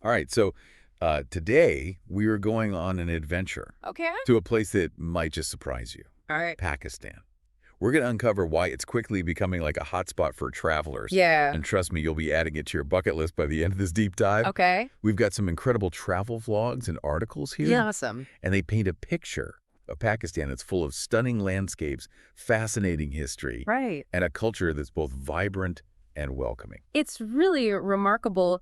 All right, so today we are going on an adventure Okay. to a place that might just surprise you, All right. Pakistan. We're going to uncover why it's quickly becoming like a hotspot for travelers. Yeah. And trust me, you'll be adding it to your bucket list by the end of this deep dive. Okay. We've got some incredible travel vlogs and articles here. Yeah, awesome. And they paint a picture of Pakistan that's full of stunning landscapes, fascinating history, Right. and a culture that's both vibrant and welcoming. It's really remarkable,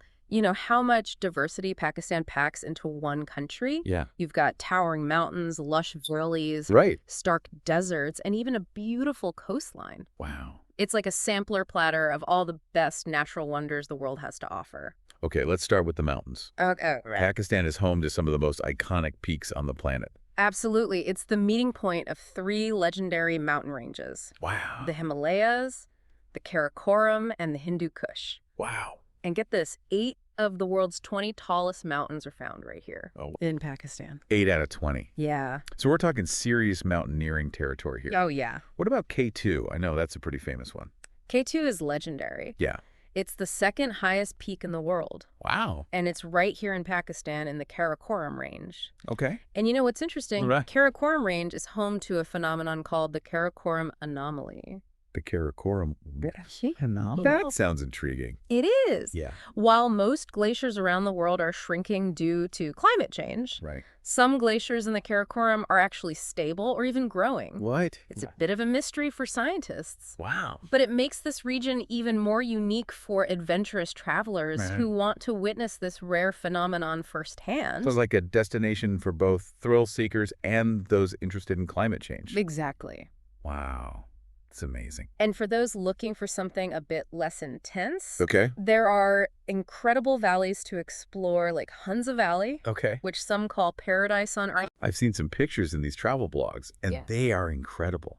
how much diversity Pakistan packs into one country. Yeah. You've got towering mountains, lush valleys, Right. stark deserts, and even a beautiful coastline. Wow. It's like a sampler platter of all the best natural wonders the world has to offer. Okay, let's start with the mountains. Okay, right. Pakistan is home to some of the most iconic peaks on the planet. Absolutely. It's the meeting point of three legendary mountain ranges. Wow. The Himalayas, the Karakoram, and the Hindu Kush. Wow. And get this, 8 of the world's 20 tallest mountains are found right here Oh. in Pakistan. 8 out of 20. Yeah. So we're talking serious mountaineering territory here. Oh, yeah. What about K2? I know that's a pretty famous one. K2 is legendary. Yeah. It's the second highest peak in the world. Wow. And it's right here in Pakistan in the Karakoram Range. Okay. And you know what's interesting? Right. Karakoram Range is home to a phenomenon called the Karakoram Anomaly. The Karakoram. Oh. That sounds intriguing. It is. Yeah. While most glaciers around the world are shrinking due to climate change, Right. some glaciers in the Karakoram are actually stable or even growing. What? It's a bit of a mystery for scientists. Wow. But it makes this region even more unique for adventurous travelers Right. who want to witness this rare phenomenon firsthand. So it's like a destination for both thrill seekers and those interested in climate change. Exactly. Wow. It's amazing. And for those looking for something a bit less intense, Okay. there are incredible valleys to explore, like Hunza Valley, Okay. which some call paradise on earth. I've seen some pictures in these travel blogs, and Yeah. they are incredible.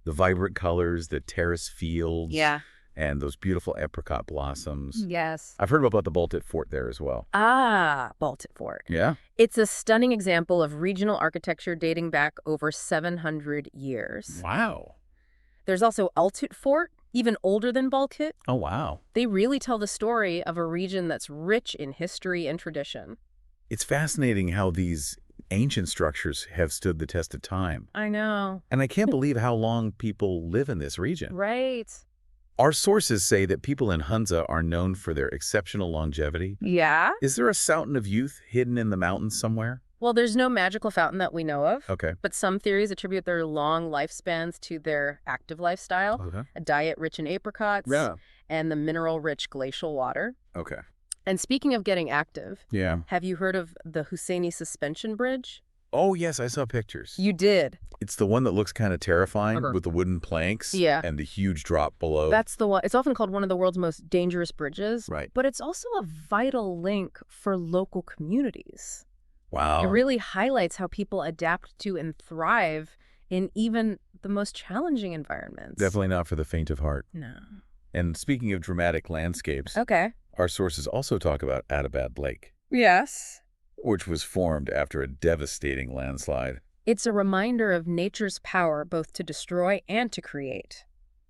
The vibrant colors, the terrace fields, and those beautiful apricot blossoms. Yes. I've heard about the Baltic Fort there as well. Ah, Baltic Fort. Yeah? It's a stunning example of regional architecture dating back over 700 years. Wow. There's also Altut Fort, even older than Balkit. Oh, wow. They really tell the story of a region that's rich in history and tradition. It's fascinating how these ancient structures have stood the test of time. I know. And I can't believe how long people live in this region. Right. Our sources say that people in Hunza are known for their exceptional longevity. Yeah? Is there a fountain of youth hidden in the mountains somewhere? Well, there's no magical fountain that we know of. Okay. But some theories attribute their long lifespans to their active lifestyle, Okay. a diet rich in apricots, and the mineral-rich glacial water. Okay. And speaking of getting active, Yeah. have you heard of the Husseini Suspension Bridge? Oh, yes, I saw pictures. You did. It's the one that looks kind of terrifying with the wooden planks Yeah. and the huge drop below. That's the one. It's often called one of the world's most dangerous bridges. Right. But it's also a vital link for local communities. Wow. It really highlights how people adapt to and thrive in even the most challenging environments. Definitely not for the faint of heart. No. And speaking of dramatic landscapes, Okay. our sources also talk about Adabad Lake, Yes. which was formed after a devastating landslide. It's a reminder of nature's power both to destroy and to create.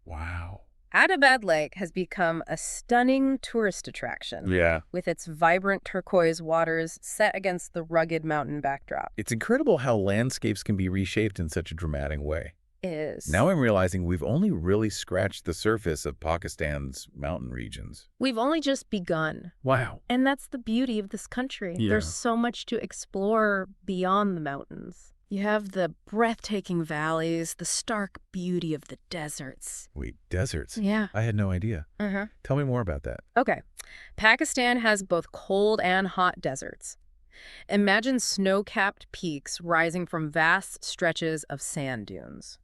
Wow. Adabad Lake has become a stunning tourist attraction. Yeah. With its vibrant turquoise waters set against the rugged mountain backdrop. It's incredible how landscapes can be reshaped in such a dramatic way. Is. Now I'm realizing we've only really scratched the surface of Pakistan's mountain regions. We've only just begun. Wow. And that's the beauty of this country. Yeah. There's so much to explore beyond the mountains. You have the breathtaking valleys, the stark beauty of the deserts. Wait, deserts? Yeah. I had no idea. Tell me more about that. Okay. Pakistan has both cold and hot deserts. Imagine snow-capped peaks rising from vast stretches of sand dunes.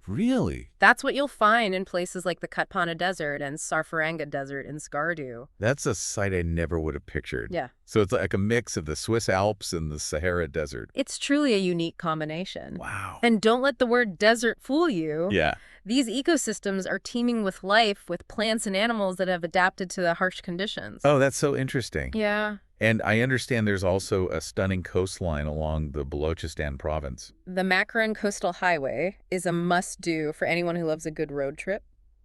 Really? That's what you'll find in places like the Katpana Desert and Sarfaranga Desert in Skardu. That's a sight I never would have pictured. Yeah. So it's like a mix of the Swiss Alps and the Sahara Desert. It's truly a unique combination. Wow. And don't let the word desert fool you. Yeah. These ecosystems are teeming with life, with plants and animals that have adapted to the harsh conditions. Oh, that's so interesting. Yeah. And I understand there's also a stunning coastline along the Balochistan province. The Makran Coastal Highway is a must-do for anyone who loves a good road trip.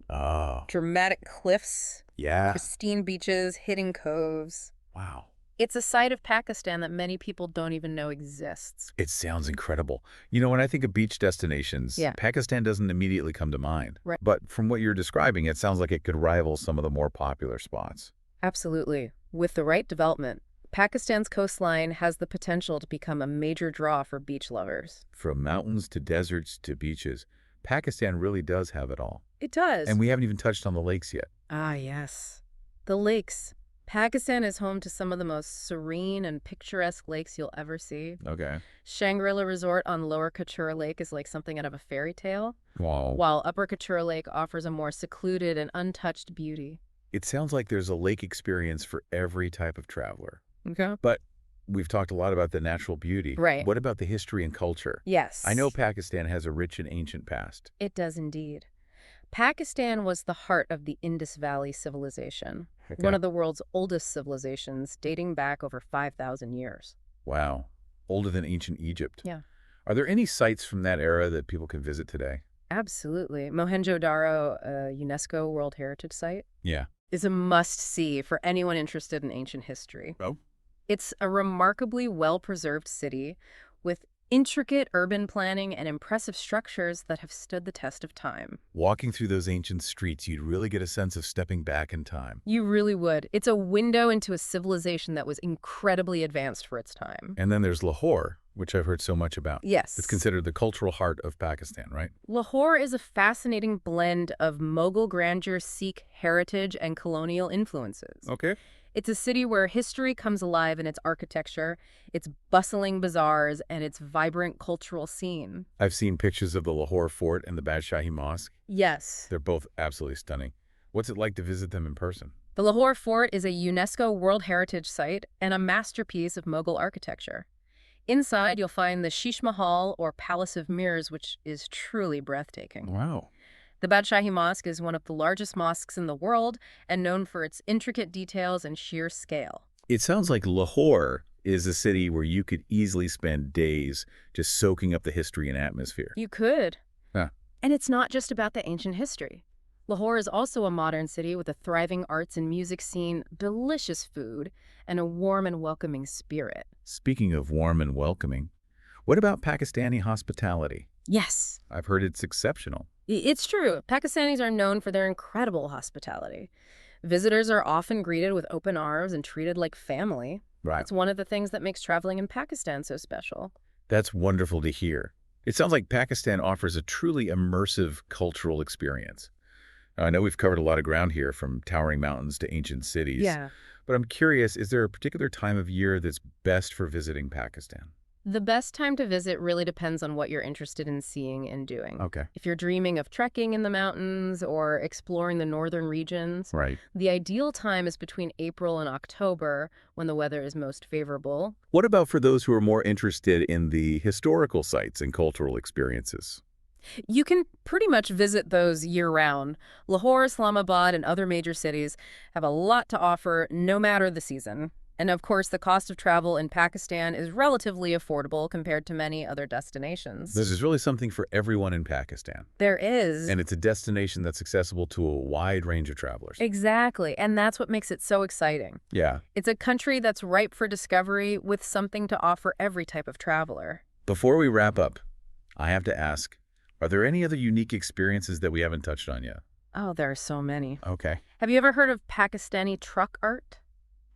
Oh. Dramatic cliffs, Yeah. pristine beaches, hidden coves. Wow. It's a side of Pakistan that many people don't even know exists. It sounds incredible. You know, when I think of beach destinations, Yeah. Pakistan doesn't immediately come to mind. Right. But from what you're describing, it sounds like it could rival some of the more popular spots. Absolutely. With the right development, Pakistan's coastline has the potential to become a major draw for beach lovers. From mountains to deserts to beaches, Pakistan really does have it all. It does. And we haven't even touched on the lakes yet. Ah, yes. The lakes. Pakistan is home to some of the most serene and picturesque lakes you'll ever see. Okay. Shangri-La Resort on Lower Kachura Lake is like something out of a fairy tale, Wow. while Upper Kachura Lake offers a more secluded and untouched beauty. It sounds like there's a lake experience for every type of traveler. Okay. But we've talked a lot about the natural beauty. Right. What about the history and culture? Yes. I know Pakistan has a rich and ancient past. It does indeed. Pakistan was the heart of the Indus Valley civilization, one of the world's oldest civilizations, dating back over 5,000 years. Wow. Older than ancient Egypt. Yeah. Are there any sites from that era that people can visit today? Absolutely. Mohenjo-Daro, a UNESCO World Heritage Site, Yeah. is a must-see for anyone interested in ancient history. Oh? It's a remarkably well-preserved city with intricate urban planning and impressive structures that have stood the test of time. Walking through those ancient streets, you'd really get a sense of stepping back in time. You really would. It's a window into a civilization that was incredibly advanced for its time. And then there's Lahore, which I've heard so much about. Yes. It's considered the cultural heart of Pakistan, right? Lahore is a fascinating blend of Mughal grandeur, Sikh heritage, and colonial influences. Okay. It's a city where history comes alive in its architecture, its bustling bazaars, and its vibrant cultural scene. I've seen pictures of the Lahore Fort and the Badshahi Mosque. Yes. They're both absolutely stunning. What's it like to visit them in person? The Lahore Fort is a UNESCO World Heritage Site and a masterpiece of Mughal architecture. Inside, you'll find the Sheesh Mahal, or Palace of Mirrors, which is truly breathtaking. Wow. The Badshahi Mosque is one of the largest mosques in the world and known for its intricate details and sheer scale. It sounds like Lahore is a city where you could easily spend days just soaking up the history and atmosphere. You could. Huh. And it's not just about the ancient history. Lahore is also a modern city with a thriving arts and music scene, delicious food, and a warm and welcoming spirit. Speaking of warm and welcoming, what about Pakistani hospitality? Yes. I've heard it's exceptional. It's true. Pakistanis are known for their incredible hospitality. Visitors are often greeted with open arms and treated like family. Right. It's one of the things that makes traveling in Pakistan so special. That's wonderful to hear. It sounds like Pakistan offers a truly immersive cultural experience. Now, I know we've covered a lot of ground here, from towering mountains to ancient cities. Yeah. But I'm curious, is there a particular time of year that's best for visiting Pakistan? The best time to visit really depends on what you're interested in seeing and doing. Okay. If you're dreaming of trekking in the mountains or exploring the northern regions, Right. the ideal time is between April and October, when the weather is most favorable. What about for those who are more interested in the historical sites and cultural experiences? You can pretty much visit those year-round. Lahore, Islamabad, and other major cities have a lot to offer no matter the season. And of course, the cost of travel in Pakistan is relatively affordable compared to many other destinations. There's really something for everyone in Pakistan. There is. And it's a destination that's accessible to a wide range of travelers. Exactly. And that's what makes it so exciting. Yeah. It's a country that's ripe for discovery with something to offer every type of traveler. Before we wrap up, I have to ask, are there any other unique experiences that we haven't touched on yet? Oh, there are so many. Okay. Have you ever heard of Pakistani truck art?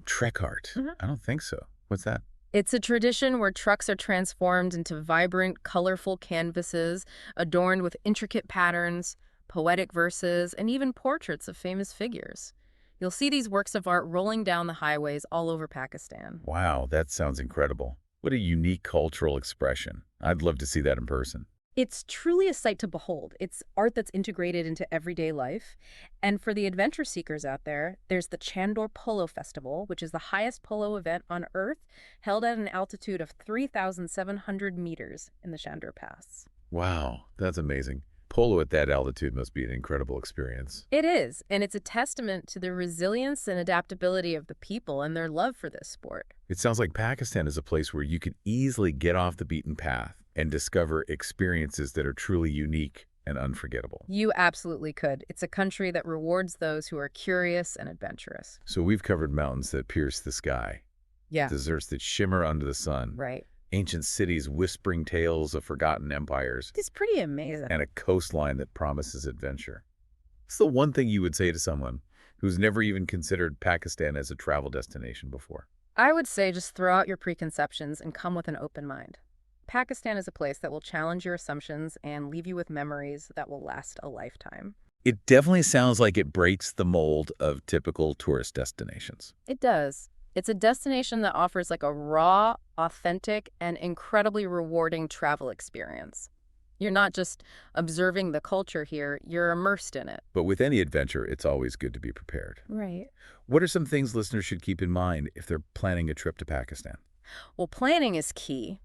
Trek art? I don't think so. What's that? It's a tradition where trucks are transformed into vibrant, colorful canvases adorned with intricate patterns, poetic verses, and even portraits of famous figures. You'll see these works of art rolling down the highways all over Pakistan. Wow, that sounds incredible. What a unique cultural expression. I'd love to see that in person. It's truly a sight to behold. It's art that's integrated into everyday life. And for the adventure seekers out there, there's the Chandor Polo Festival, which is the highest polo event on Earth, held at an altitude of 3,700 meters in the Chandor Pass. Wow, that's amazing. Polo at that altitude must be an incredible experience. It is, and it's a testament to the resilience and adaptability of the people and their love for this sport. It sounds like Pakistan is a place where you could easily get off the beaten path and discover experiences that are truly unique and unforgettable. You absolutely could. It's a country that rewards those who are curious and adventurous. So we've covered mountains that pierce the sky, Yeah, deserts that shimmer under the sun, right. ancient cities whispering tales of forgotten empires, It's pretty amazing. and a coastline that promises adventure. What's the one thing you would say to someone who's never even considered Pakistan as a travel destination before? I would say just throw out your preconceptions and come with an open mind. Pakistan is a place that will challenge your assumptions and leave you with memories that will last a lifetime. It definitely sounds like it breaks the mold of typical tourist destinations. It does. It's a destination that offers like a raw, authentic, and incredibly rewarding travel experience. You're not just observing the culture here, you're immersed in it. But with any adventure, it's always good to be prepared. Right. What are some things listeners should keep in mind if they're planning a trip to Pakistan? Well, planning is key.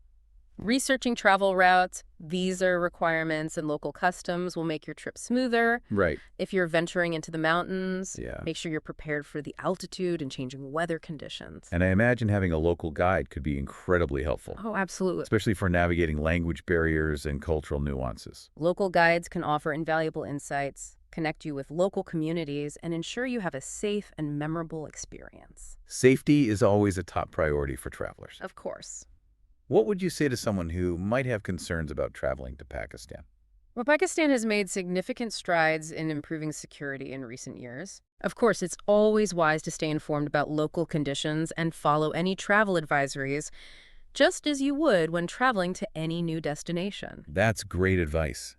Researching travel routes, visa requirements, and local customs will make your trip smoother. Right. If you're venturing into the mountains, Yeah. make sure you're prepared for the altitude and changing weather conditions. And I imagine having a local guide could be incredibly helpful, Oh, absolutely. especially for navigating language barriers and cultural nuances. Local guides can offer invaluable insights, connect you with local communities, and ensure you have a safe and memorable experience. Safety is always a top priority for travelers. Of course. What would you say to someone who might have concerns about traveling to Pakistan? Well, Pakistan has made significant strides in improving security in recent years. Of course, it's always wise to stay informed about local conditions and follow any travel advisories, just as you would when traveling to any new destination. That's great advice.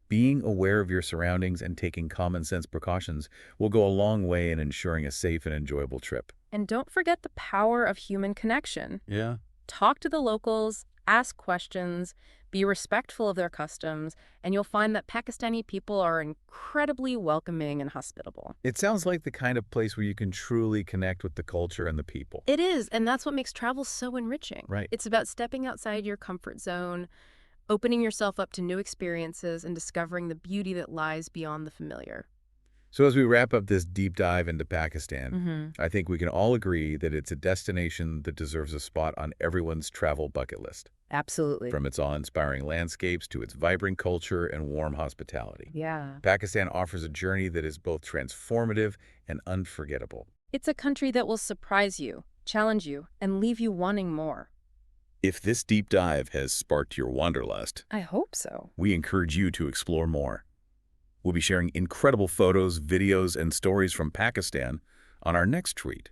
Being aware of your surroundings and taking common sense precautions will go a long way in ensuring a safe and enjoyable trip. And don't forget the power of human connection. Yeah. Talk to the locals, ask questions, be respectful of their customs, and you'll find that Pakistani people are incredibly welcoming and hospitable. It sounds like the kind of place where you can truly connect with the culture and the people. It is, and that's what makes travel so enriching. Right. It's about stepping outside your comfort zone, opening yourself up to new experiences, and discovering the beauty that lies beyond the familiar. So as we wrap up this deep dive into Pakistan, Mm-hmm. I think we can all agree that it's a destination that deserves a spot on everyone's travel bucket list, Absolutely. from its awe-inspiring landscapes to its vibrant culture and warm hospitality. Yeah. Pakistan offers a journey that is both transformative and unforgettable. It's a country that will surprise you, challenge you, and leave you wanting more. If this deep dive has sparked your wanderlust, I hope so. we encourage you to explore more. We'll be sharing incredible photos, videos, and stories from Pakistan on our next tweet.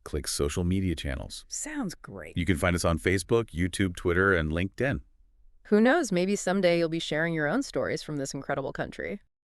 Click social media channels. Sounds great. You can find us on Facebook, YouTube, Twitter, and LinkedIn. Who knows, maybe someday you'll be sharing your own stories from this incredible country.